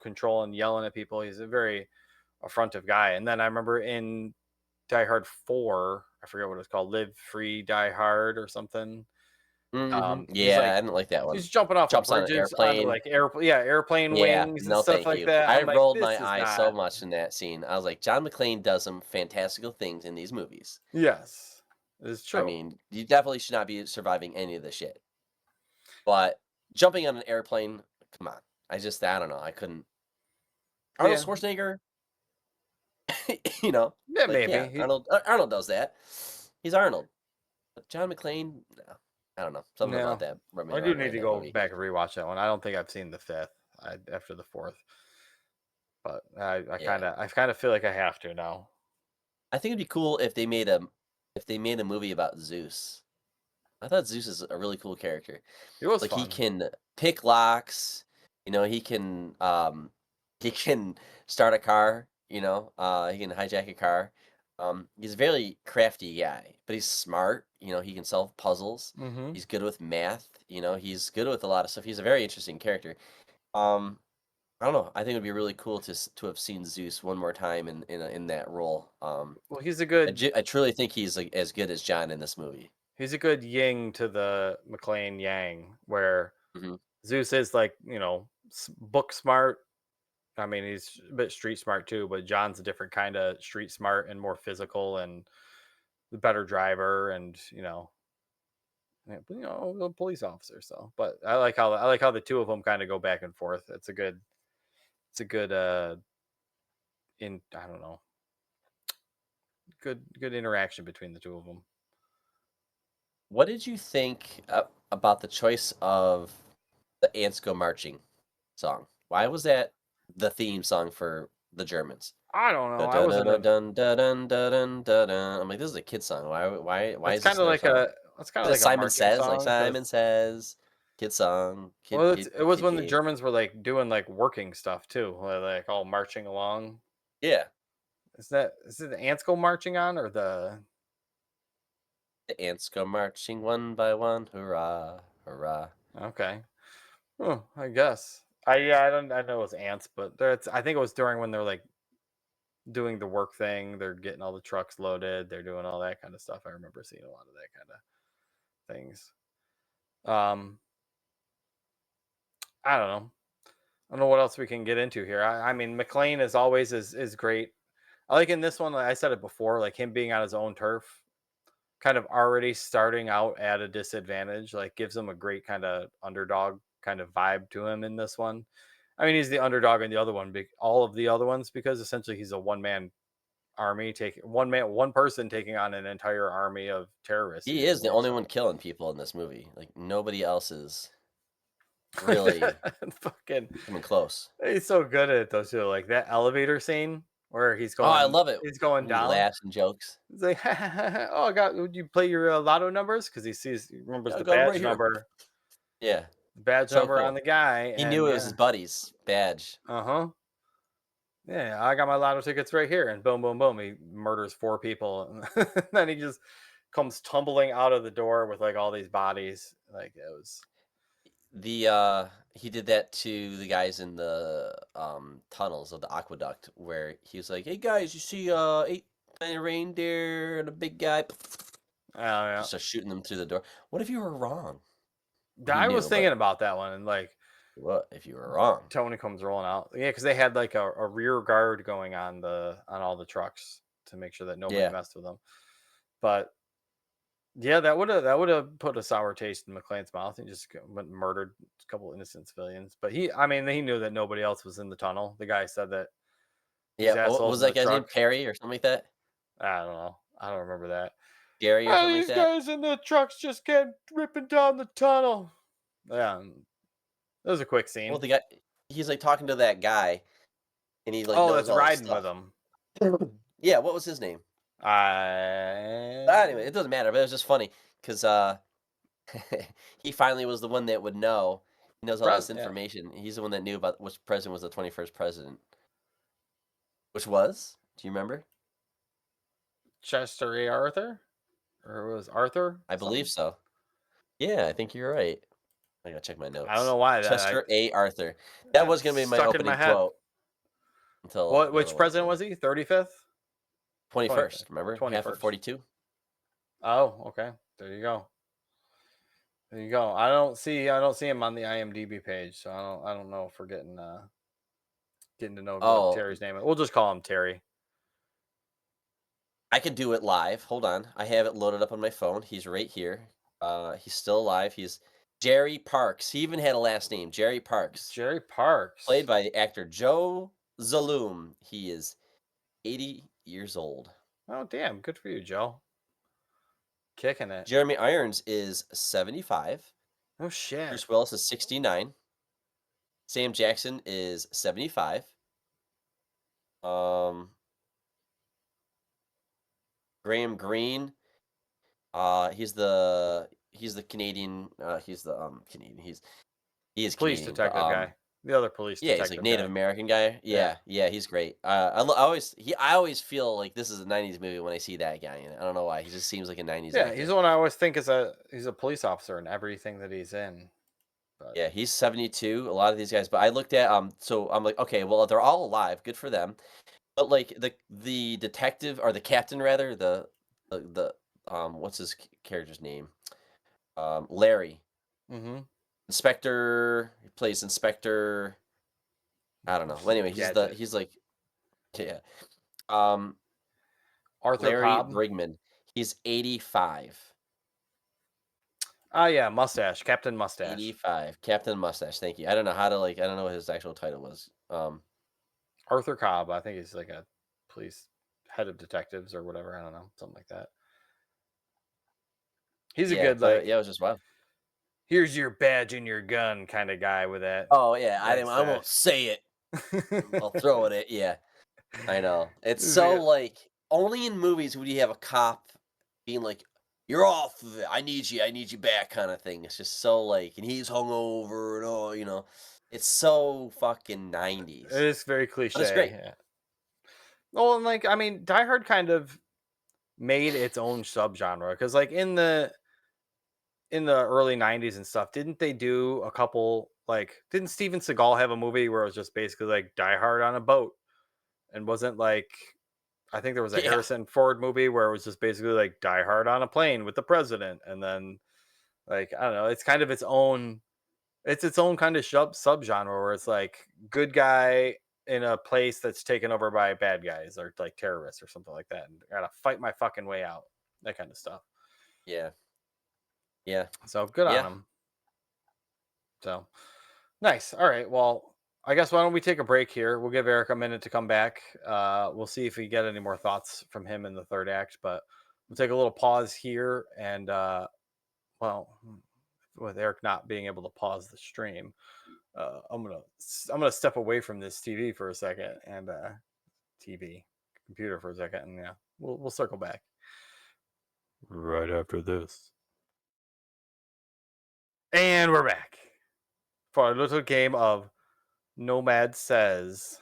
controlling, yelling at people. He's a very affrontive guy. And then I remember in Die Hard 4, I forget what it's called, Live Free, Die Hard or something. Yeah, I didn't like that one. He's jumping off of bridges onto like airplane wings and stuff like that. I rolled my eyes so much in that scene. I was like, John McClane does some fantastical things in these movies. Yes, it's true. I mean, you definitely should not be surviving any of this shit. But jumping on an airplane, come on. I don't know. I couldn't. Arnold Schwarzenegger, Yeah, like, maybe. Yeah, Arnold does that. He's Arnold. But John McClane, no. I don't know. Something about that. I do need to go back and rewatch that one. I don't think I've seen the fifth after the fourth, but I kind of feel like I have to now. I think it'd be cool if they made a movie about Zeus. I thought Zeus is a really cool character. It was like fun. He can pick locks. He can start a car. He can hijack a car. He's a very crafty guy, but he's smart. He can solve puzzles. He's good with math. He's good with a lot of stuff. He's a very interesting character. I don't know. I think it'd be really cool to have seen Zeus one more time in that role. Well, he's a good. I truly think he's like as good as John in this movie. He's a good yin to the McClane yang, where Zeus is like book smart. I mean, he's a bit street smart too, but John's a different kind of street smart and more physical and the better driver, and the police officer. So, but I like how the two of them kind of go back and forth. It's a good I don't know, good interaction between the two of them. What did you think about the choice of the Ants Go Marching song? Why was that the theme song for the Germans? I don't know. I'm like, this is a kid song. Why is this kind of like a? It's kind of like Simon Says, song, like Simon Says, kid song. It was when the Germans were like doing like working stuff too, like all marching along. Yeah. Is it the Ants Go Marching On or the? The ants go marching one by one. Hurrah, hurrah. Okay. Oh, I guess. I know it was ants, but I think it was during when they're like doing the work thing. They're getting all the trucks loaded. They're doing all that kind of stuff. I remember seeing a lot of that kind of things. I don't know. I don't know what else we can get into here. I mean, McClane as always is great. I like in this one, like I said it before, like him being on his own turf, kind of already starting out at a disadvantage, like gives him a great kind of underdog kind of vibe to him in this one. I mean, he's the underdog in the other one, all of the other ones, because essentially he's a one-man army, one person taking on an entire army of terrorists. He is the only one killing people in this movie. Like nobody else is really fucking coming close. He's so good at it though too. Like that elevator scene where he's going. Oh, I love it. He's going down. Laughs and jokes. He's like, "Oh God, would you play your lotto numbers?" Because he remembers the badge right number. Yeah, the badge number on the guy. He knew it was his buddy's badge. Yeah, I got my lotto tickets right here, and boom, boom, boom. He murders 4 people, and then he just comes tumbling out of the door with like all these bodies. Like it was. He did that to the guys in the tunnels of the aqueduct, where he was like, "Hey guys, you see 8 tiny reindeer and a big guy?" Oh yeah, just start shooting them through the door. What if you were wrong? I was thinking about that one, and like, what if you were wrong? Tony comes rolling out, yeah, because they had like a rear guard going on all the trucks to make sure that nobody messed with them. But yeah, that would have put a sour taste in McClane's mouth. He just went and murdered a couple innocent civilians. But he knew that nobody else was in the tunnel. The guy said that. Yeah, what was that guy's name? Perry or something like that? I don't know. I don't remember that. Gary or something like that? These guys in the trucks just kept ripping down the tunnel. Yeah, that was a quick scene. Well, the guy, he's like talking to that guy, and he's like, that's riding with him. Yeah, what was his name? Anyway, it doesn't matter, but it was just funny because he finally was the one that would know. He knows all this information. Yeah. He's the one that knew about which president was the 21st president. Which was? Do you remember? Chester A. Arthur? Or was Arthur? I believe so. Yeah, I think you're right. I gotta check my notes. I don't know why. Chester A. Arthur. That was gonna be my opening quote. Until which president was he? 35th? 21st, remember? 21st. Half of 42. Oh, okay. There you go. There you go. I don't see him on the IMDb page, so I don't know if we're getting to know Terry's name. We'll just call him Terry. I could do it live. Hold on. I have it loaded up on my phone. He's right here. He's still alive. He's Jerry Parks. He even had a last name, Jerry Parks. Jerry Parks. Played by the actor Joe Zaloom. He is 80 years old. Oh, damn. Good for you, Joe. Kicking it. Jeremy Irons is 75. Oh, shit. Bruce Willis is 69. Sam Jackson is 75. Graham Greene, he's the Canadian. He is police Canadian, detective guy. The other police detective. Yeah, he's like Native American guy. Yeah, he's great. I always feel like this is a 90s movie when I see that guy in it. I don't know why. He just seems like a 90s actor. He's the one I always think he's a police officer in everything that he's in. But... yeah, he's 72. A lot of these guys, but I looked at so I'm like, okay, well, they're all alive. Good for them. But like the detective or the captain rather, the what's his character's name? Larry. Mm-hmm. Inspector. He plays Inspector. I don't know. Well, anyway, he's like Arthur Larry Cobb. Brigman. He's 85. Oh yeah, mustache, Captain Mustache. 85, Captain Mustache. Thank you. I don't know what his actual title was. Arthur Cobb. I think he's like a police head of detectives or whatever. I don't know, something like that. He's a good it was just wow. Here's your badge and your gun kind of guy with that. Oh yeah, I won't say it. I'll throw it at you. I know. It's so like only in movies would you have a cop being like, "You're off of it. I need you back," kind of thing. It's just so like, and he's hungover and all, you know. It's so fucking 90s. It is very cliche. But it's great. Yeah. Well, and like, I mean, Die Hard kind of made its own subgenre. Because like in the early 90s and stuff, didn't they do a couple, like, didn't Steven Seagal have a movie where it was just basically like Die Hard on a boat? And wasn't like, I think there was a Harrison Ford movie where it was just basically like Die Hard on a plane with the president. And then like, I don't know, it's kind of its own kind of subgenre where it's like good guy in a place that's taken over by bad guys or like terrorists or something like that. And I gotta fight my fucking way out. That kind of stuff. Yeah. Yeah. So good on him. So nice. All right. Well, I guess why don't we take a break here? We'll give Eric a minute to come back. We'll see if we get any more thoughts from him in the third act, but we'll take a little pause here. And well, with Eric not being able to pause the stream, I'm gonna step away from this TV for a second and computer for a second, and yeah, we'll circle back right after this. And we're back for a little game of Nomad Says.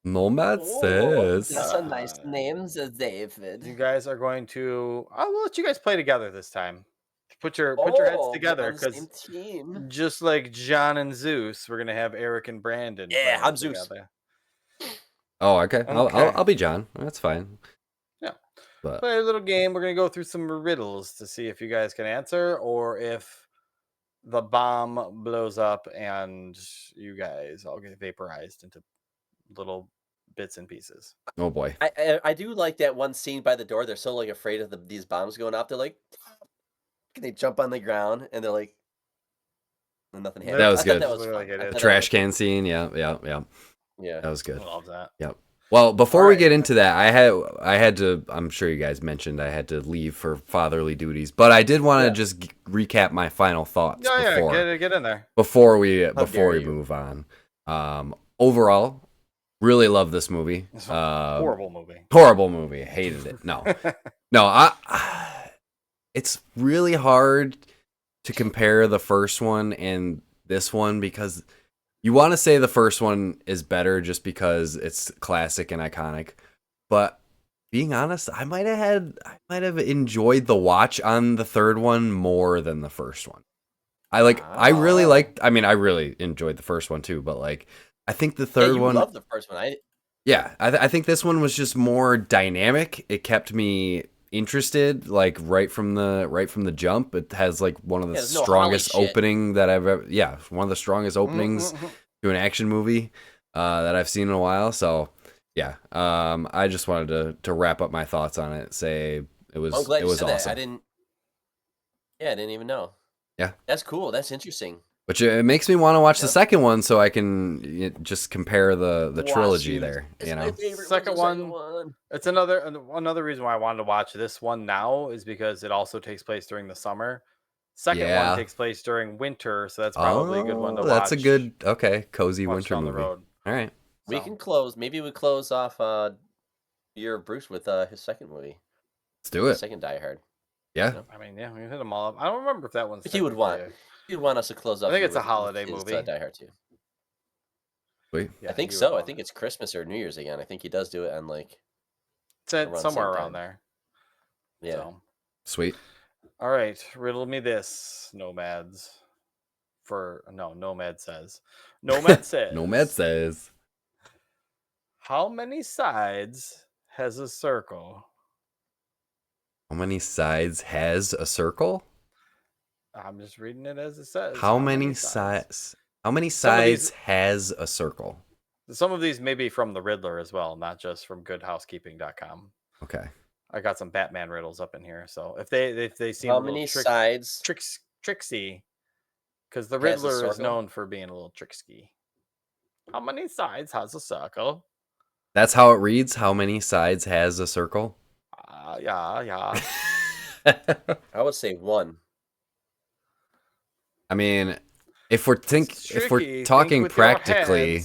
Nomad Says. That's a nice name, David. You guys are going to. I will let you guys play together this time. Put your heads together, because just like John and Zeus, we're gonna have Eric and Brandon. Yeah, I'm Zeus. Oh, okay. I'll be John. That's fine. Yeah. But play a little game. We're gonna go through some riddles to see if you guys can answer, or if the bomb blows up and you guys all get vaporized into little bits and pieces. Oh boy. I do like that one scene by the door. They're so like afraid of these bombs going off. They're like, they jump on the ground and they're like, and nothing happens. That was good. That was the trash can scene. Yeah. That was good. I love that. Yep. Well, before we get into that, I had to. I'm sure you guys mentioned I had to leave for fatherly duties, but I did want to just recap my final thoughts. Get in there before we move on. Overall, really love this movie. Horrible movie. Horrible movie. Hated it. No, no. It's really hard to compare the first one and this one because you want to say the first one is better just because it's classic and iconic. But being honest, I might have enjoyed the watch on the third one more than the first one. I really enjoyed the first one too, but like I think the third one. I love the first one. I think this one was just more dynamic. It kept me interested, like right from the jump. It has like one of the strongest opening that I've ever. Yeah, one of the strongest openings to an action movie that I've seen in a while. So yeah, I just wanted to wrap up my thoughts on it. Say it was awesome. That. I didn't even know. Yeah, that's cool. That's interesting. Which it makes me want to watch the second one so I can just compare the trilogy there. You know, second one. It's another reason why I wanted to watch this one now is because it also takes place during the summer. Second one takes place during winter, so that's probably a good one to watch. That's a good cozy winter movie. All right, we can close. Maybe we close off Year of Bruce with his second movie. Let's do it. Second Die Hard. Yeah. I mean, we hit them all up. I don't remember if that one's. He would want. You'd want us to close up. I think it's a holiday movie. Die Hard 2. Sweet. Yeah, I think so. I think it's Christmas or New Year's again. I think he does do it on like. It's somewhere around there. Yeah. So. Sweet. All right, riddle me this, Nomads. Nomad says. Nomad says. Nomad says. How many sides has a circle? How many sides has a circle? I'm just reading it as it says. How many sides has a circle? Some of these may be from the Riddler as well, not just from goodhousekeeping.com. Okay. I got some Batman riddles up in here. So if they seem how many sides tricksy, because the Riddler is known for being a little tricksy. How many sides has a circle? That's how it reads. How many sides has a circle? Yeah. I would say 1. I mean, if we're talking practically,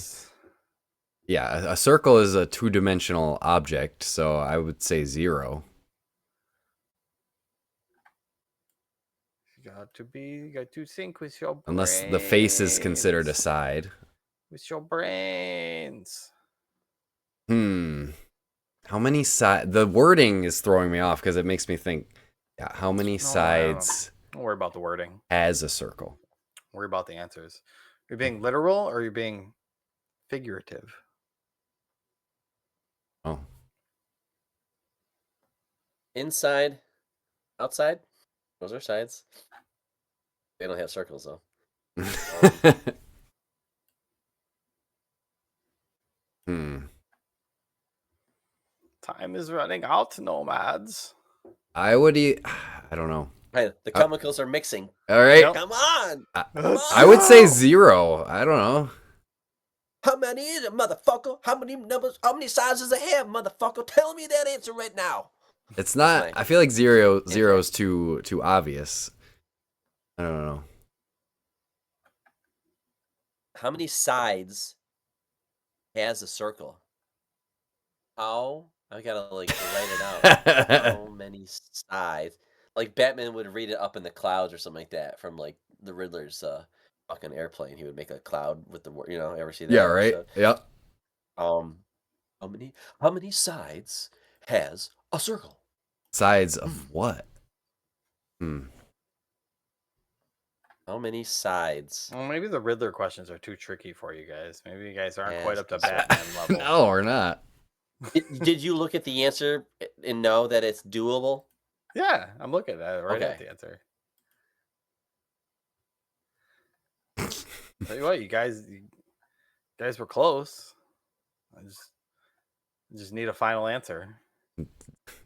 yeah, a circle is a 2-dimensional object, so I would say 0. You got to think with your brains. Unless the face is considered a side. With your brains. How many sides? The wording is throwing me off because it makes me think. Yeah, how many sides? Don't worry about the wording. Has a circle. Worry about the answers. You're being literal or you're being figurative? Oh. Inside, outside. Those are sides. They don't have circles though. Time is running out, nomads. I don't know. Hey, the chemicals are mixing. All right. Yep. Come on. I would say 0. I don't know. How many is it, motherfucker? How many numbers? How many sides does it have, motherfucker? Tell me that answer right now. It's not. I feel like zero is too obvious. I don't know. How many sides has a circle? How? I gotta like write it out. How many sides? Like Batman would read it up in the clouds or something like that from like the Riddler's fucking airplane. He would make a cloud with the word. Ever see that? Yeah. Right. Episode? Yep. How many sides has a circle? Sides of what? How many sides? Well, maybe the Riddler questions are too tricky for you guys. Maybe you guys aren't quite up to Batman level. No, we're not. Did you look at the answer and know that it's doable? Yeah, I'm looking at it right at the answer. Tell you what, you guys were close. I just need a final answer.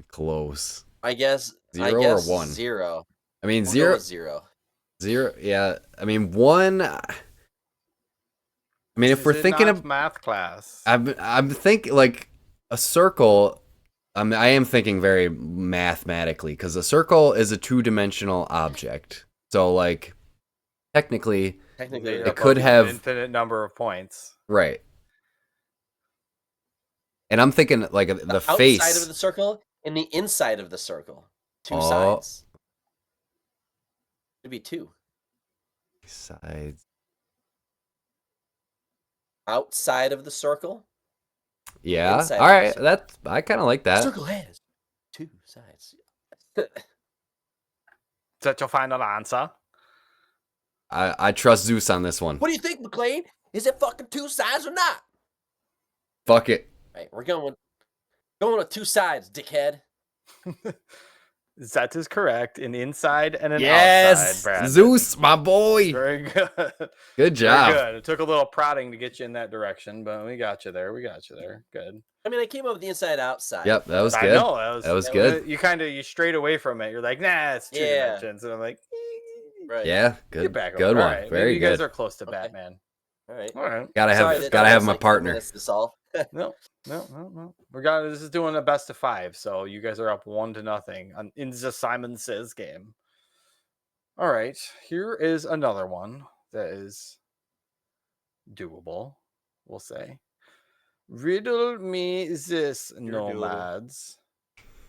Close. I guess 0 or 1. 0. I mean, we'll 0. 0. 0. Yeah. I mean, 1. I mean, if we're thinking of math class, I'm thinking like a circle. I am thinking very mathematically because a circle is a 2-dimensional object. So, like, technically it could have an infinite number of points. Right. And I'm thinking like the face outside of the circle and the inside of the circle. 2 sides. It'd be 2 sides. Outside of the circle. Yeah. All right. I kind of like that. Circle has 2 sides. Is that your final answer? I trust Zeus on this one. What do you think, McClane? Is it fucking 2 sides or not? Fuck it. All right, we're going with 2 sides, dickhead. That is correct. An inside and an outside, Brad. Zeus, my boy. Very good. Good job. Very good. It took a little prodding to get you in that direction, but we got you there. Good. I mean, I came up with the inside outside. Yep, that was good. I know that was good. You strayed away from it. You're like, nah, it's 2 dimensions, and I'm like, right. Yeah, good. Get back good one. Right. Very good. You guys are close to Batman. All right. Gotta have my partner. No. This is doing a best of 5, so you guys are up 1-0 in the Simon Says game. All right, here is another one that is doable, we'll say. Riddle me this, nomads.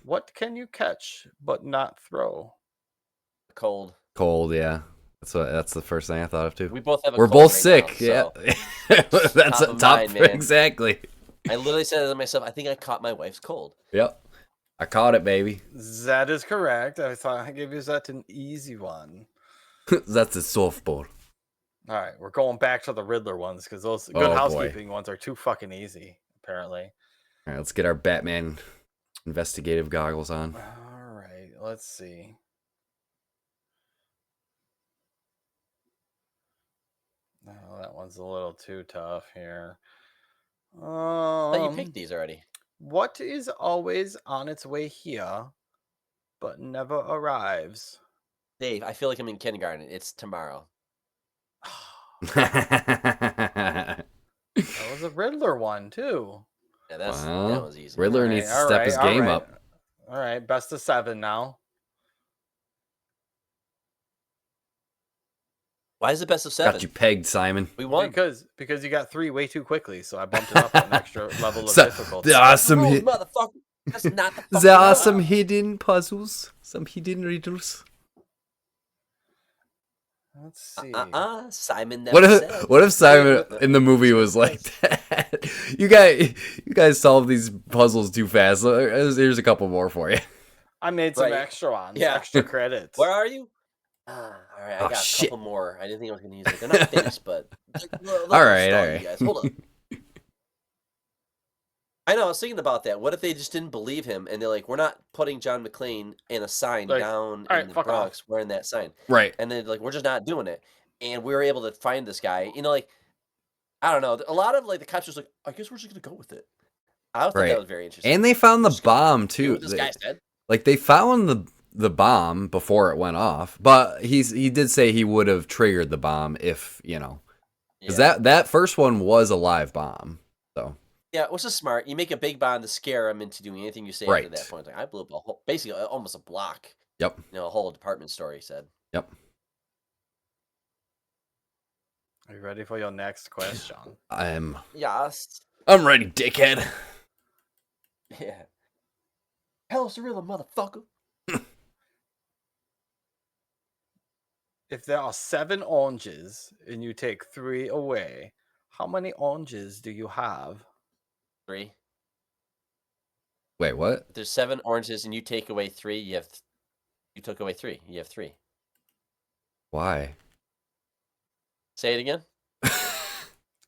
What can you catch but not throw? Cold, yeah. That's the first thing I thought of too. We both have. We're both sick. Now, yeah, that's a top mind, man. Exactly. I literally said to myself, I think I caught my wife's cold. Yep, I caught it, baby. That is correct. I thought I gave you that an easy one. That's a softball. All right, we're going back to the Riddler ones because those good housekeeping ones are too fucking easy, apparently. All right, let's get our Batman investigative goggles on. All right, let's see. Oh, that one's a little too tough here. You picked these already. What is always on its way here, but never arrives? Dave, I feel like I'm in kindergarten. It's tomorrow. That was a Riddler one too. Yeah, that was easy. Riddler needs to step his game up. All right, best of 7 now. Why is it best of 7? Got you pegged, Simon. We won because you got 3 way too quickly, so I bumped it up an extra level of difficulty. There are some motherfucker. That's not the there are some hidden puzzles, some hidden riddles. Let's see. Simon never said. What if Simon in the movie was like that? You guys solve these puzzles too fast. Here's a couple more for you. I made some extra ones. Yeah. Extra credits. Where are you? All right, I got a couple more. I didn't think I was going to use it. They're not finished, but all right. You guys. Hold on. I know. I was thinking about that. What if they just didn't believe him and they're like, "We're not putting John McClane in a sign down in the Bronx wearing that sign." Right. And then like, we're just not doing it. And we were able to find this guy. You know, like I don't know. A lot of like the cops just like, I guess we're just going to go with it. I thought that was very interesting. And they found the bomb too. This guy said. Like they found the bomb before it went off, but he did say he would have triggered the bomb if because that first one was a live bomb. So yeah, which is smart. You make a big bomb to scare him into doing anything you say after that point. Like I blew up basically almost a block. Yep. A whole department store. He said. Yep. Are you ready for your next question? Yes. I'm ready, dickhead. Yeah. Hell's the real motherfucker. If there are 7 oranges and you take 3 away, how many oranges do you have? 3. Wait, what? If there's 7 oranges and you take away 3, you took away 3. You have 3. Why? Say it again.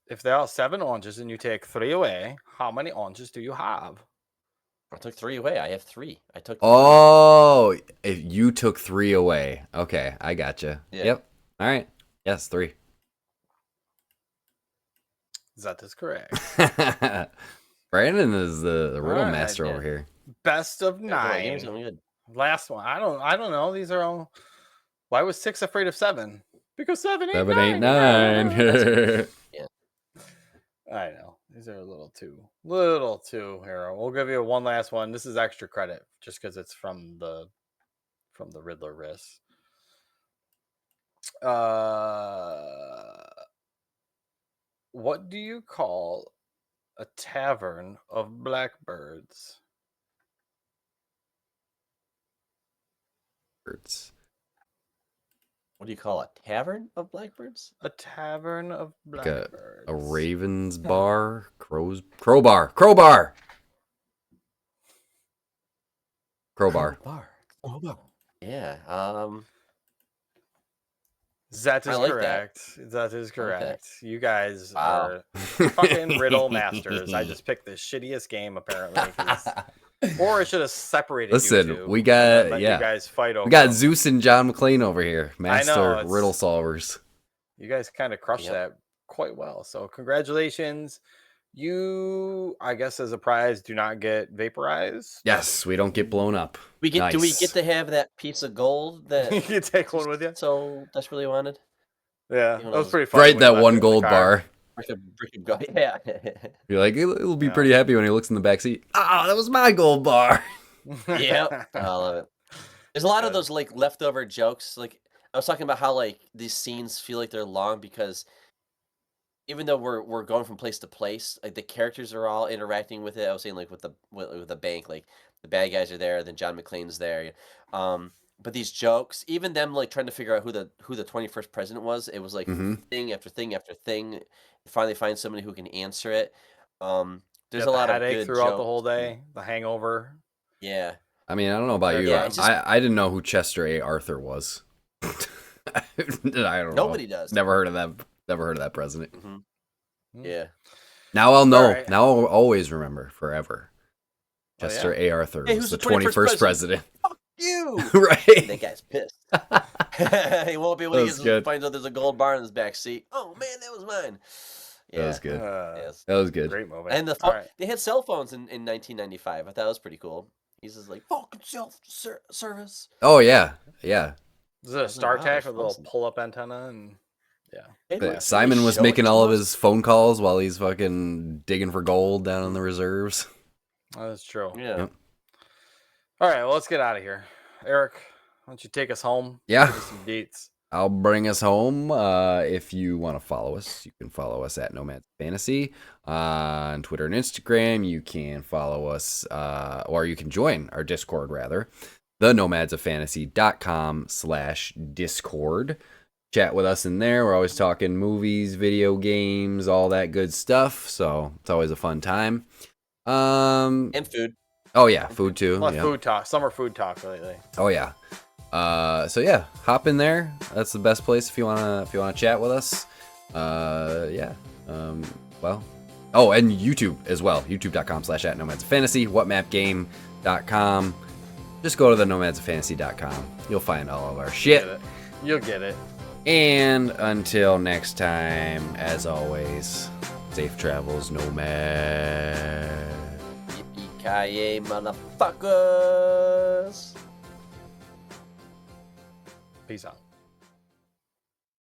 If there are 7 oranges and you take 3 away, how many oranges do you have? I took 3 away. I have 3. I took 3 Oh, if you took 3 away. Okay, I gotcha. Yeah. Yep. All right. Yes, 3. That is correct. Brandon is the riddle master over here. Best of 9. Last one. I don't know. These are all. Why was 6 afraid of 7? Because 7 ain't 9. 9. Yeah. I know. These are a little too hero. We'll give you one last one. This is extra credit just because it's from the Riddler risk. What do you call a tavern of blackbirds? Birds. What do you call a tavern of blackbirds? A tavern of blackbirds. A raven's bar, crowbar. Crowbar. Yeah. That is correct. That is correct. Okay. You guys are fucking riddle masters. I just picked the shittiest game apparently. Or I should have separated. Listen, you two we got you guys fight over. We got Zeus and John McClane over here, master riddle solvers. You guys kind of crushed that quite well. So congratulations. You, I guess, as a prize, do not get vaporized. Yes, we don't get blown up. We get. Nice. Do we get to have that piece of gold that you can take one with you? So desperately wanted. Yeah, that was pretty fun. Right, that one gold bar. Yeah. You're like, he'll be pretty happy when he looks in the back seat. Oh, that was my gold bar. Yep. I love it. There's a lot of those like leftover jokes. Like I was talking about how like these scenes feel like they're long because even though we're going from place to place, like the characters are all interacting with it. I was saying like with the bank, like the bad guys are there, then John McClane's there. But these jokes, even them like trying to figure out who the 21st president was, it was like thing after thing after thing. Finally find somebody who can answer it. There's a lot of good throughout jokes. The whole day, the hangover. Yeah. I mean, I don't know about you. Yeah, I didn't know who Chester A. Arthur was. I don't know. Nobody does. Never heard of that. Never heard of that president. Yeah. Now I'll know. Right. Now I'll always remember forever. Chester A. Arthur was the 21st president. Fuck you. Right. That guy's pissed. He won't be able to find out there's a gold bar in his back seat. Oh man, that was mine. Yeah. That was good. That was good. Great moment. And they had cell phones in 1995. I thought it was pretty cool. He's just like fucking self-service. Oh yeah, yeah. Is it a StarTAC with a little pull-up antenna and But Simon was making all of his phone calls while he's fucking digging for gold down in the reserves. Oh, that's true. Yeah. Yep. All right, well, let's get out of here. Eric, why don't you take us home? Yeah. Give us some dates. I'll bring us home. If you want to follow us, you can follow us at Nomads Fantasy on Twitter and Instagram. You can follow us, or you can join our Discord, rather, the nomadsoffantasy.com/Discord. chat with us in there. We're always talking movies, video games, all that good stuff. So it's always a fun time. And food. Oh yeah, food too. Food talk. Summer food talk lately. Oh yeah. So yeah, hop in there. That's the best place if you wanna chat with us. Well. Oh, and YouTube as well. YouTube.com/@nomadsfantasy. Whatmapgame.com. Just go to the nomadsfantasy.com. You'll find all of our shit. You'll get it. And until next time, as always, safe travels, nomad. Yippee-ki-yay, motherfuckers. Peace out.